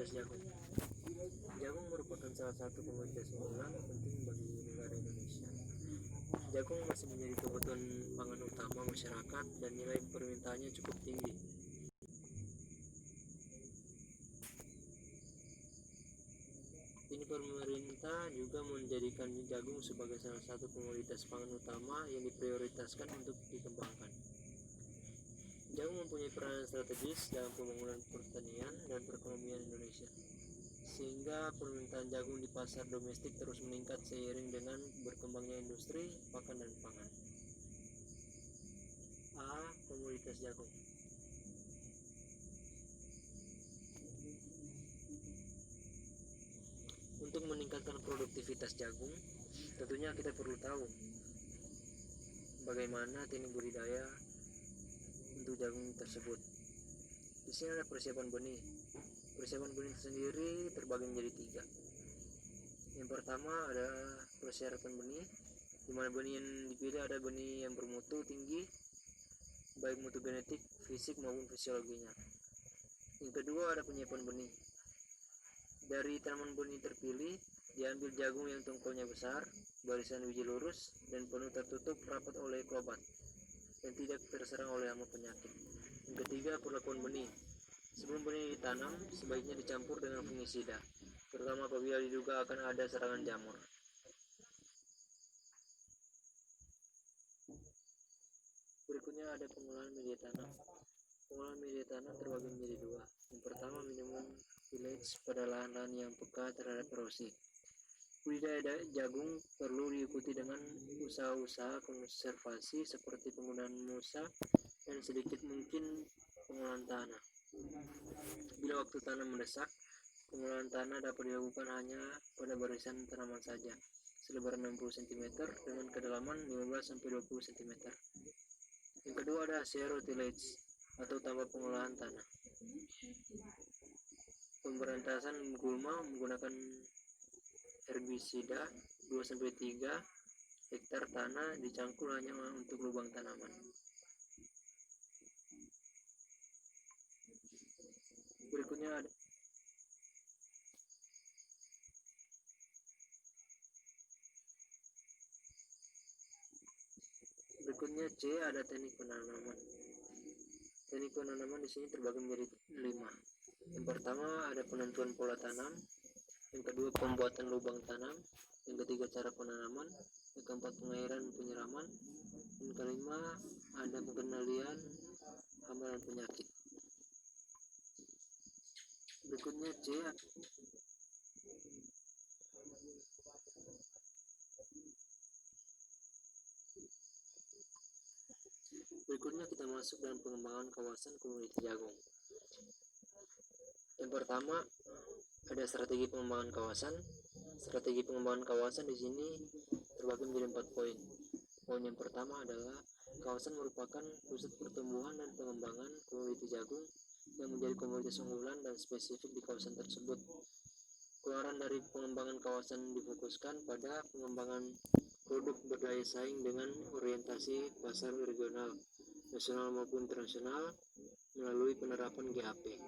Komoditas jagung. Jagung merupakan salah satu komoditas unggulan penting bagi negara Indonesia. Jagung masih menjadi kebutuhan pangan utama masyarakat dan nilai permintaannya cukup tinggi. Kini pemerintah juga menjadikan jagung sebagai salah satu komoditas pangan utama yang diprioritaskan untuk dikembangkan. Jagung mempunyai peranan strategis dalam pembangunan pertanian dan perekonomian Indonesia, sehingga permintaan jagung di pasar domestik terus meningkat seiring dengan berkembangnya industri pakan dan pangan. A. Komoditas jagung. Untuk meningkatkan produktivitas jagung, tentunya kita perlu tahu bagaimana teknik budidaya untuk jagung tersebut. Di sini ada persiapan benih. Persiapan benih sendiri terbagi menjadi 3. Yang pertama ada persiapan benih, di mana benih yang dipilih ada benih yang bermutu tinggi, baik mutu genetik, fisik maupun fisiologinya. Yang kedua ada penyiapan benih. Dari tanaman benih terpilih, diambil jagung yang tongkolnya besar, barisan biji lurus, dan penuh tertutup rapat oleh klobat, dan tidak terserang oleh hama penyakit. Yang ketiga, perlakuan benih. Sebelum benih ditanam, sebaiknya dicampur dengan fungisida, terutama apabila diduga akan ada serangan jamur. Berikutnya ada pengolahan media tanam. Pengolahan media tanam terbagi menjadi 2. Yang pertama, minimum tillage pada lahan-lahan yang peka terhadap erosi. Budidaya jagung perlu diikuti dengan usaha-usaha konservasi seperti penggunaan mulsa dan sedikit mungkin pengolahan tanah. Bila waktu tanam mendesak, pengolahan tanah dapat dilakukan hanya pada barisan tanaman saja, selebar 60 cm dengan kedalaman 15-20 cm. Yang kedua ada zero tillage atau tanpa pengolahan tanah. Pemberantasan gulma menggunakan herbisida 2-3 hektar tanah dicangkul hanya untuk lubang tanaman. Berikutnya C ada teknik penanaman. Teknik penanaman di sini terbagi menjadi 5. Yang pertama ada penentuan pola tanam, yang kedua pembuatan lubang tanam, yang ketiga cara penanaman, yang keempat pengairan penyiraman, dan kelima ada pengendalian hama dan penyakit. Berikutnya C. Berikutnya kita masuk dalam pengembangan kawasan komoditas jagung. Yang pertama ada strategi pengembangan kawasan. Strategi pengembangan kawasan di sini terbagi menjadi 4 poin. Poin yang pertama adalah kawasan merupakan pusat pertumbuhan dan pengembangan komoditas jagung yang menjadi komoditas unggulan dan spesifik di kawasan tersebut. Keluaran dari pengembangan kawasan difokuskan pada pengembangan produk berdaya saing dengan orientasi pasar regional, nasional maupun internasional melalui penerapan GHP.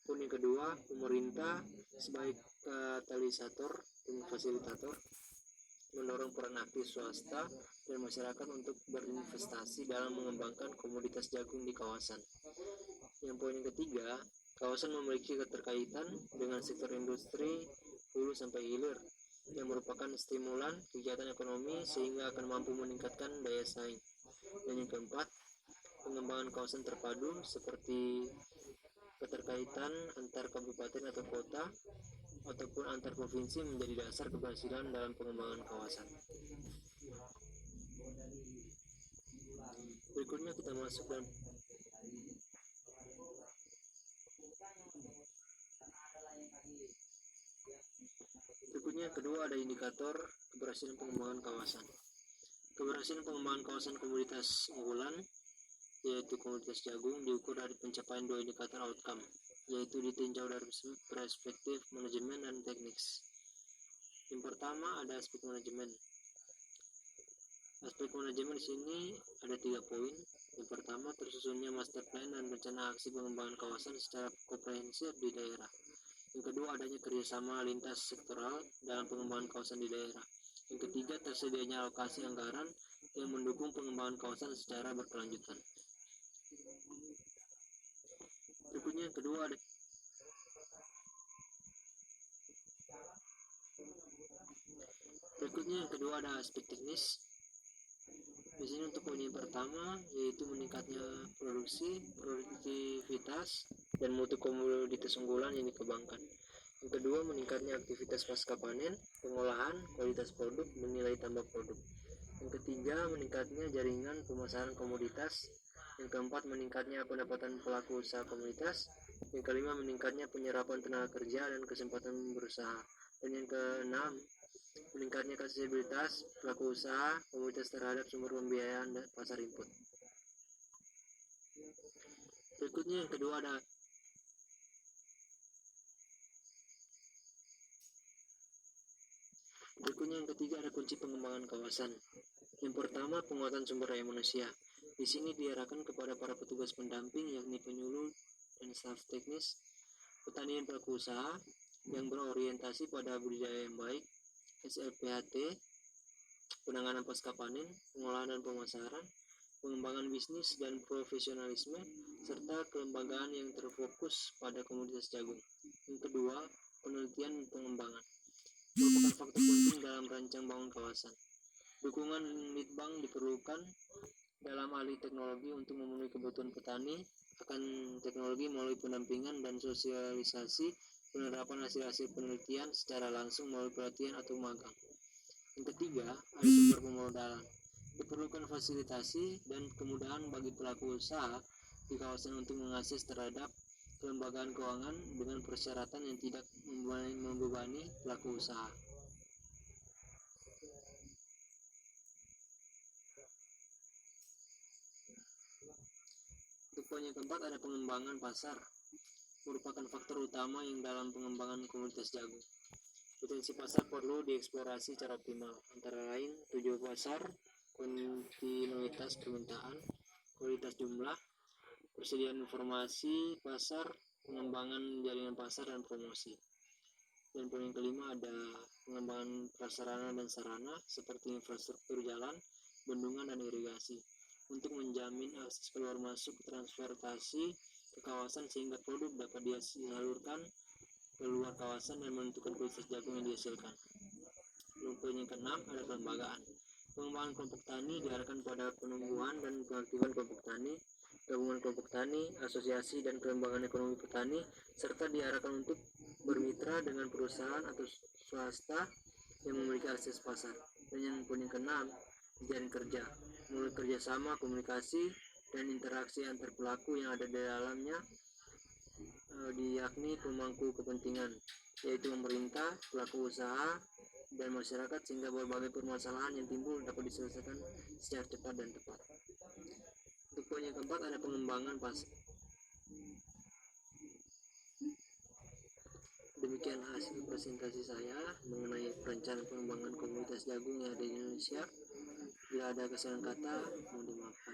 Poin yang kedua, pemerintah sebagai katalisator dan fasilitator mendorong peran aktif swasta dan masyarakat untuk berinvestasi dalam mengembangkan komoditas jagung di kawasan. Yang poin yang ketiga, kawasan memiliki keterkaitan dengan sektor industri hulu sampai hilir yang merupakan stimulan kegiatan ekonomi sehingga akan mampu meningkatkan daya saing. Dan yang keempat, pengembangan kawasan terpadu seperti keterkaitan antar kabupaten atau kota ataupun antar provinsi menjadi dasar keberhasilan dalam pengembangan kawasan. Berikutnya kita masuk dalam kedua ada indikator keberhasilan pengembangan kawasan. Keberhasilan pengembangan kawasan komoditas unggulan yaitu komoditas jagung diukur dari pencapaian 2 indikator outcome, yaitu ditinjau dari perspektif manajemen dan teknis. Yang pertama ada aspek manajemen. Aspek manajemen di sini ada 3 poin. Yang pertama, tersusunnya master plan dan rencana aksi pengembangan kawasan secara komprehensif di daerah. Yang kedua, adanya kerjasama lintas sektoral dalam pengembangan kawasan di daerah. Yang ketiga, tersedianya alokasi anggaran yang mendukung pengembangan kawasan secara berkelanjutan. Berikutnya yang kedua ada aspek teknis. Di sini untuk poin yang pertama yaitu meningkatnya produktivitas dan mutu komoditas unggulan yang dikembangkan. Yang kedua, meningkatnya aktivitas pasca panen, pengolahan, kualitas produk, dan nilai tambah produk. Yang ketiga, meningkatnya jaringan pemasaran komoditas. Yang keempat, meningkatnya pendapatan pelaku usaha komunitas. Yang kelima, meningkatnya penyerapan tenaga kerja dan kesempatan berusaha. Dan yang keenam, meningkatnya aksesibilitas pelaku usaha komunitas terhadap sumber pembiayaan dan pasar input. Berikutnya yang kedua ada Berikutnya yang ketiga ada kunci pengembangan kawasan. Yang pertama, penguatan sumber daya manusia. Di sini diarahkan kepada para petugas pendamping yakni penyuluh dan staf teknis, petani dan pelaku usaha yang berorientasi pada budidaya yang baik, SLPHT, penanganan pasca panen, pengolahan dan pemasaran, pengembangan bisnis dan profesionalisme, serta kelembagaan yang terfokus pada komoditas jagung. Yang kedua, penelitian dan pengembangan merupakan faktor penting dalam rancang bangun kawasan. Dukungan Litbang diperlukan dalam alih teknologi untuk memenuhi kebutuhan petani akan teknologi melalui pendampingan dan sosialisasi penerapan hasil-hasil penelitian secara langsung melalui pelatihan atau magang. Yang ketiga, ada sumber pemodalan. Diperlukan fasilitasi dan kemudahan bagi pelaku usaha di kawasan untuk mengakses terhadap kelembagaan keuangan dengan persyaratan yang tidak membebani pelaku usaha. Untuk poin yang keempat ada pengembangan pasar, merupakan faktor utama yang dalam pengembangan komoditas jagung. Potensi pasar perlu dieksplorasi secara optimal, antara lain tujuan pasar, kontinuitas permintaan, kualitas jumlah, persediaan informasi pasar, pengembangan jaringan pasar dan promosi. Dan poin yang kelima ada pengembangan prasarana dan sarana seperti infrastruktur jalan, bendungan dan irigasi untuk menjamin akses keluar masuk transportasi ke kawasan sehingga produk dapat disalurkan keluar kawasan dan menentukan kualitas jagung yang dihasilkan. Poin yang keenam ada kelembagaan. Pengembangan kelompok tani diarahkan pada penumbuhan dan pengaktifan kelompok tani, gabungan kelompok tani, asosiasi dan kelembagaan ekonomi petani, serta diarahkan untuk bermitra dengan perusahaan atau swasta yang memiliki akses pasar. Dan yang poin yang keenam, jaring kerja, melalui kerjasama, komunikasi, dan interaksi antar pelaku yang ada di dalamnya, yakni pemangku kepentingan, yaitu pemerintah, pelaku usaha, dan masyarakat sehingga berbagai permasalahan yang timbul dapat diselesaikan secara cepat dan tepat. Untuk poin yang keempat ada pengembangan pasar. Demikian hasil presentasi saya mengenai perencanaan pengembangan komunitas jagung yang ada di Indonesia. Bila ada kesalahan kata, mohon dimaafkan.